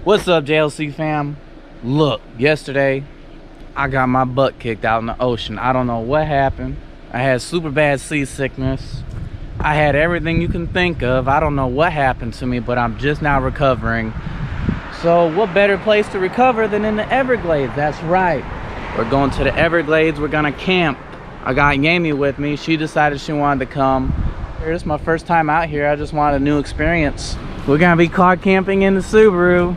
What's up, JLC fam? Look, yesterday I got my butt kicked out in the ocean. I don't know what happened. I had super bad seasickness. I had everything you can think of. I don't know what happened to me, but I'm just now recovering. So what better place to recover than in the Everglades? That's right. We're going to the Everglades. We're gonna camp. I got Yami with me. She decided she wanted to come. This is my first time out here. I just wanted a new experience. We're gonna be car camping in the Subaru.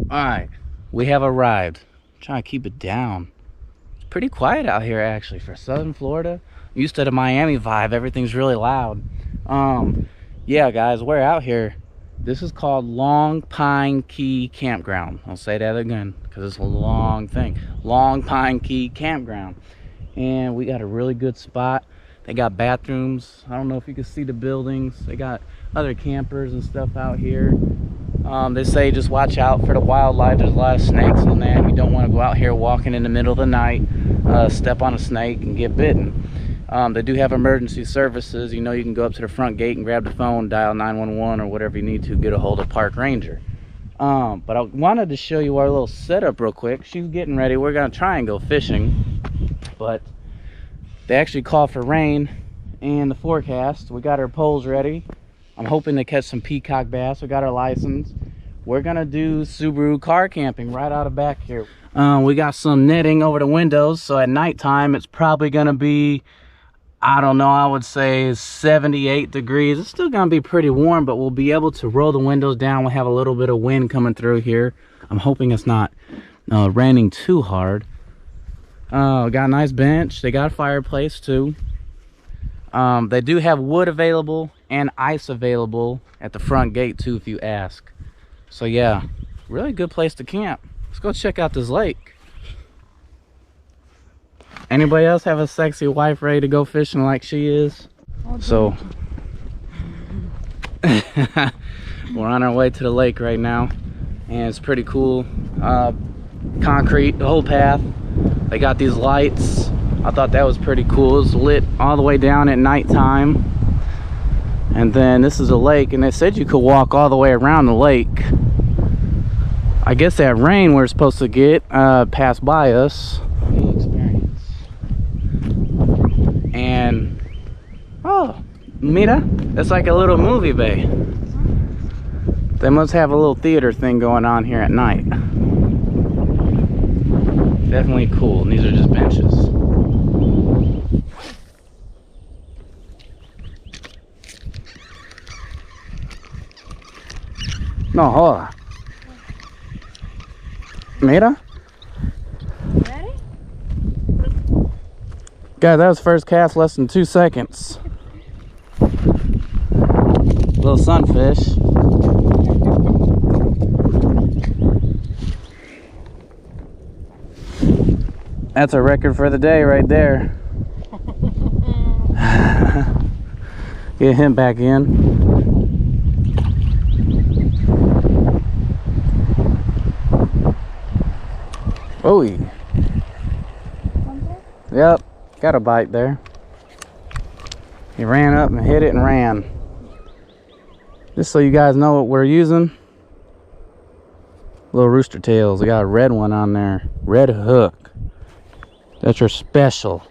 Alright, we have arrived. I'm trying to keep it down. It's pretty quiet out here actually for southern Florida. I'm used to the Miami vibe, everything's really loud. Yeah guys, we're out here. This is called Long Pine Key Campground. I'll say that again because it's a long thing. Long Pine Key Campground. And we got a really good spot. They got bathrooms. I don't know if you can see the buildings. They got other campers and stuff out here. They say just watch out for the wildlife. There's a lot of snakes on that. You don't want to go out here walking in the middle of the night, step on a snake and get bitten. They do have emergency services. You know, you can go up to the front gate and grab the phone, dial 911 or whatever you need to get a hold of park ranger. But I wanted to show you our little setup real quick. She's getting ready. We're gonna try and go fishing, but they actually called for rain in the forecast. We got our poles ready. I'm hoping to catch some peacock bass. We got our license. We're gonna do Subaru car camping right out of back here. We got some netting over the windows, so at nighttime it's probably gonna be, I don't know, I would say 78 degrees. It's still gonna be pretty warm, but we'll be able to roll the windows down. We'll have a little bit of wind coming through here. I'm hoping it's not raining too hard. Got a nice bench. They got a fireplace too. They do have wood available and ice available at the front gate too if you ask. So yeah, really good place to camp. Let's go check out this lake. Anybody else have a sexy wife ready to go fishing like she is? So we're on our way to the lake right now, and it's pretty cool. Concrete, the whole path. They got these lights. I thought that was pretty cool. It's lit all the way down at nighttime. And then this is a lake, and they said you could walk all the way around the lake. I guess that rain we're supposed to get passed by us. New experience. And oh, mira, it's like a little movie bay. They must have a little theater thing going on here at night. Definitely cool. And these are just benches. No, joda. Mira. Ready? Guys, that was first cast less than 2 seconds. Little sunfish. That's a record for the day right there. Get him back in. Oh, yep, got a bite there. He ran up and hit it and ran. Just so you guys know what we're using, little rooster tails. We got a red one on there, red hook. That's your special.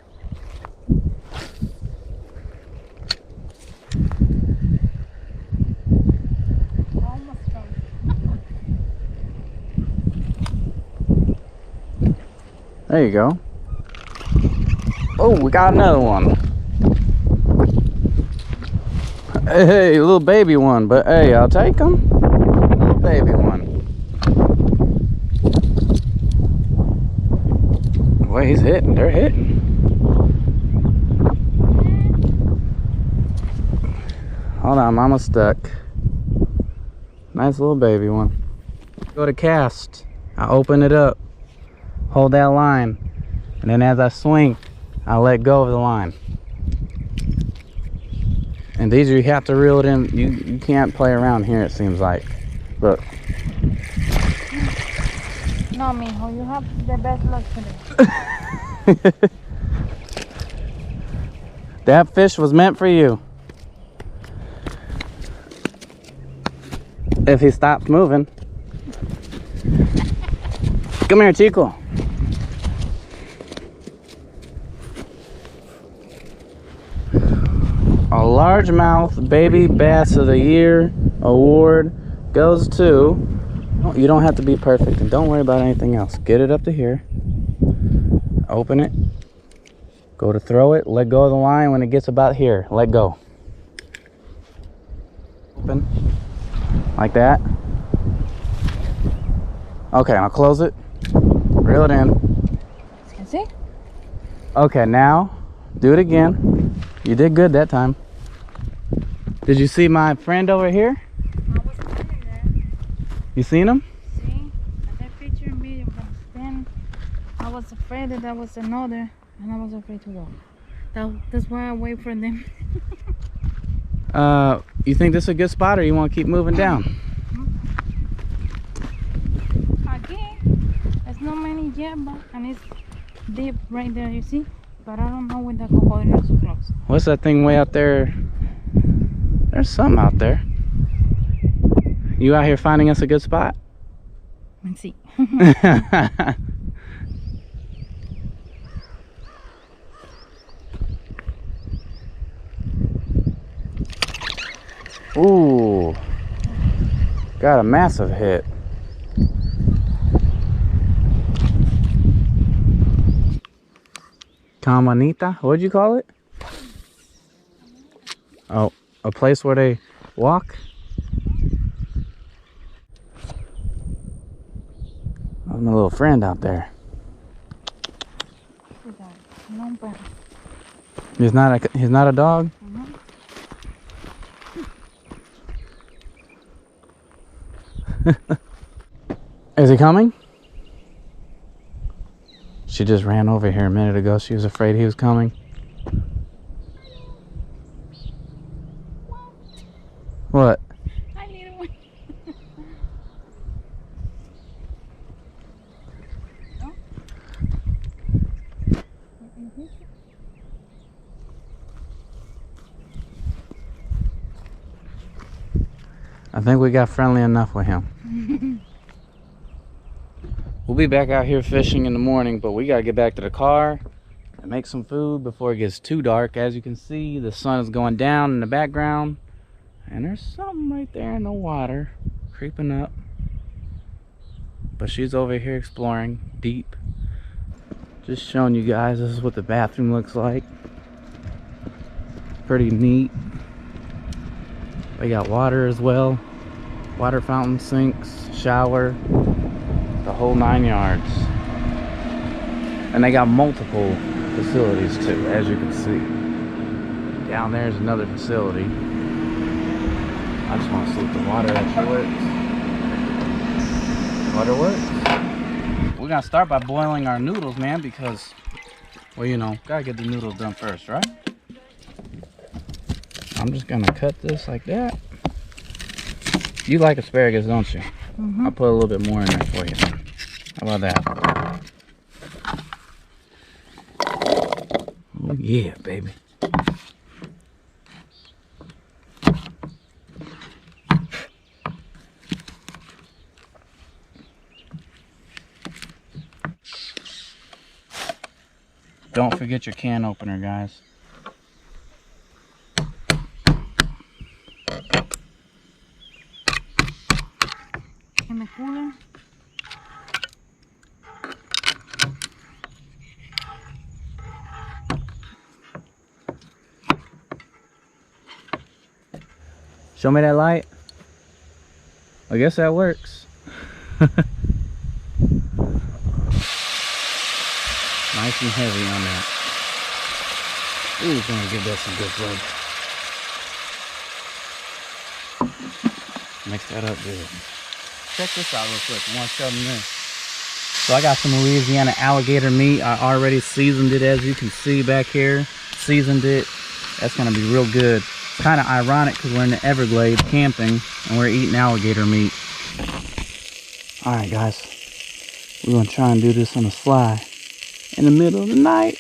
There you go. Oh, we got another one. Hey, little baby one, but hey, I'll take them. Little baby one. Well, he's hitting. They're hitting. Hold on, mama's stuck. Nice little baby one. Go to cast. I open it up. Hold that line. And then as I swing, I let go of the line. And these you have to reel it in. You can't play around here, it seems like. Look. No, mijo, you have the best luck today. That fish was meant for you. If he stops moving. Come here, Chico. A largemouth baby bass of the year award goes to, you don't have to be perfect and don't worry about anything else. Get it up to here, open it, go to throw it, let go of the line. When it gets about here, let go. Open like that. Okay, now close it, reel it in. See? Okay, now do it again. You did good that time. Did you see my friend over here? I was standing there. You seen him? See? I took picture and video, but then I was afraid that that was another, and I was afraid to walk. That's why I wait for them. You think this is a good spot, or you want to keep moving down? Again, there's not many yet, but and it's deep right there, you see? But I don't know when the crocodile is so close. What's that thing way out there? There's something out there. You out here finding us a good spot? Let's see. Ooh, got a massive hit. Camanita, what'd you call it? Oh, a place where they walk? That's my little friend out there. Long Pine. He's not a dog? Is he coming? She just ran over here a minute ago. She was afraid he was coming. What? Hi, little one. I think we got friendly enough with him. We'll be back out here fishing in the morning, but we gotta get back to the car and make some food before it gets too dark. As you can see, the sun is going down in the background, and there's something right there in the water creeping up. But she's over here exploring deep. Just showing you guys, this is what the bathroom looks like. Pretty neat. They got water as well. Water fountain, sinks, shower, the whole 9 yards. And they got multiple facilities too, as you can see. Down there is another facility. I just want to see if the water actually works. Water works. We're gonna start by boiling our noodles, man, because, well, you know, gotta get the noodles done first, right? I'm just gonna cut this like that. You like asparagus, don't you? I'll put a little bit more in there for you. How about that? Oh yeah, baby. Don't forget your can opener, guys. In the cooler. Show me that light. I guess that works. Nice and heavy on that. Ooh, it's gonna give that some good flavor. Mix that up good. Check this out real quick. I want to show them this. So I got some Louisiana alligator meat. I already seasoned it, as you can see back here. Seasoned it. That's gonna be real good. It's kind of ironic because we're in the Everglades camping and we're eating alligator meat. All right, guys, we're gonna try and do this on the sly in the middle of the night.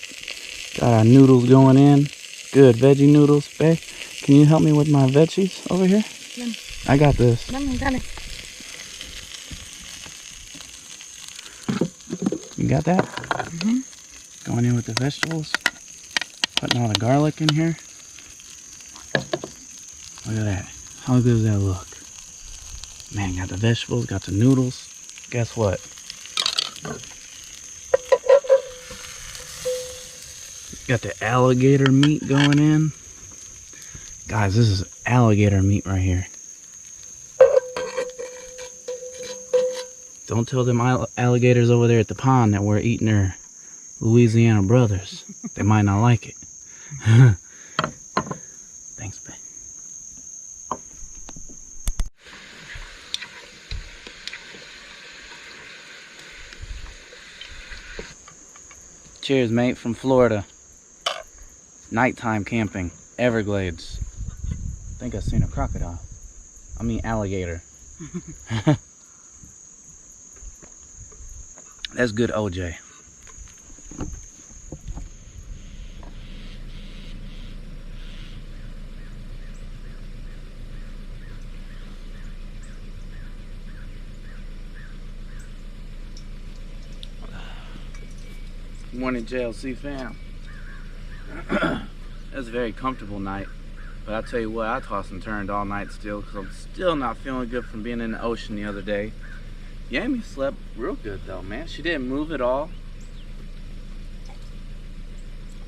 Got our noodles going in. Good veggie noodles, babe. Can you help me with my veggies over here? I got this. Got it. You got that? Mm-hmm. Going in with the vegetables. Putting all the garlic in here. Look at that. How good does that look? Man, got the vegetables, got the noodles. Guess what? Got the alligator meat going in. Guys, this is alligator meat right here. Don't tell them alligators over there at the pond that we're eating their Louisiana brothers. They might not like it. Thanks, babe. Cheers, mate, from Florida. Nighttime camping, Everglades. I think I seen a crocodile. I mean alligator. That's good OJ. Morning, JLC fam. That's a very comfortable night, but I tell you what, I tossed and turned all night still because I'm still not feeling good from being in the ocean the other day. Yami slept real good though, man. She didn't move at all.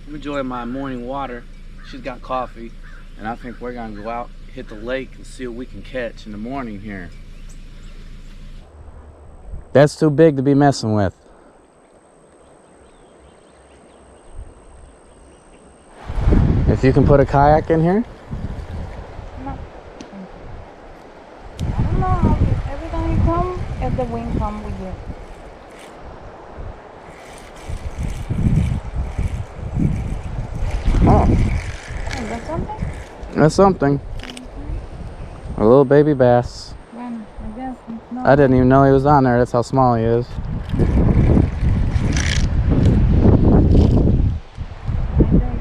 I'm enjoying my morning water. She's got coffee, and I think we're gonna go out, hit the lake, and see what we can catch in the morning here. That's too big to be messing with. If you can put a kayak in here? No. I don't know. Every time you come, if the wind comes with you. Oh. Is that something? That's something. A little baby bass. Bueno, I guess. No. I didn't even know he was on there. That's how small he is.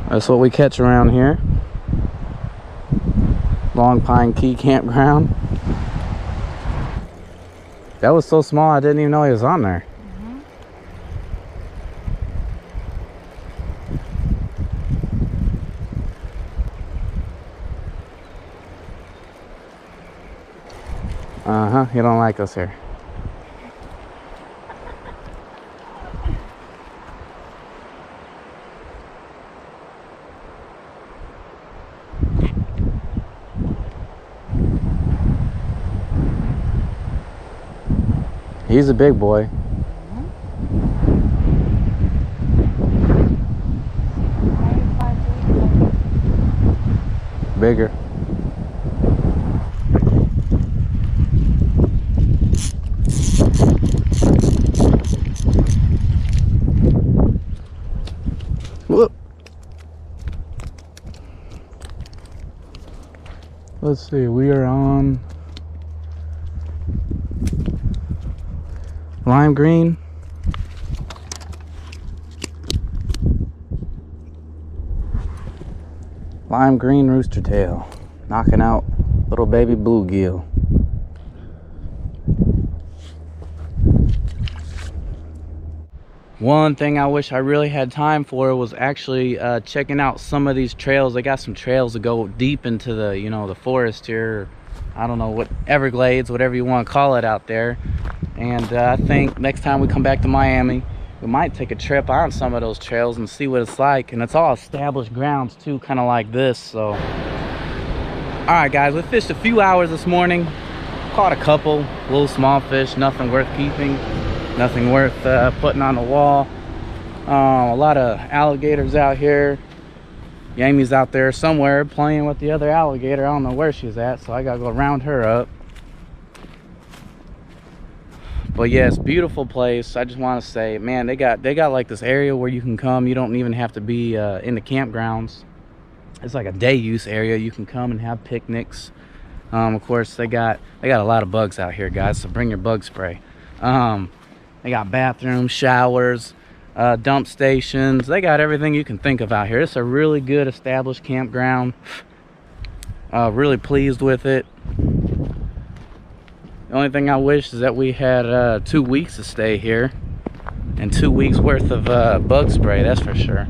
That's what we catch around here. Long Pine Key Campground. That was so small I didn't even know he was on there. He don't like us here. He's a big boy. Bigger. Whoop. Let's see, we are on lime green. Lime green rooster tail, knocking out little baby bluegill. One thing I wish I really had time for was actually checking out some of these trails. They got some trails that go deep into the, you know, the forest here. I don't know what, Everglades, whatever you want to call it out there. And I think next time we come back to Miami, we might take a trip on some of those trails and see what it's like. And it's all established grounds too, kind of like this. So, all right, guys, we fished a few hours this morning. Caught a couple little small fish, nothing worth keeping, nothing worth putting on the wall. A lot of alligators out here. Yami's out there somewhere playing with the other alligator. I don't know where she's at, so I gotta go round her up. But yeah, it's a beautiful place. I just want to say, man, they got like this area where you can come. You don't even have to be in the campgrounds. It's like a day use area. You can come and have picnics. Of course, they got a lot of bugs out here, guys, so bring your bug spray. They got bathrooms, showers, dump stations. They got everything you can think of out here. It's a really good established campground. Really pleased with it. The only thing I wish is that we had 2 weeks to stay here and 2 weeks worth of bug spray, that's for sure.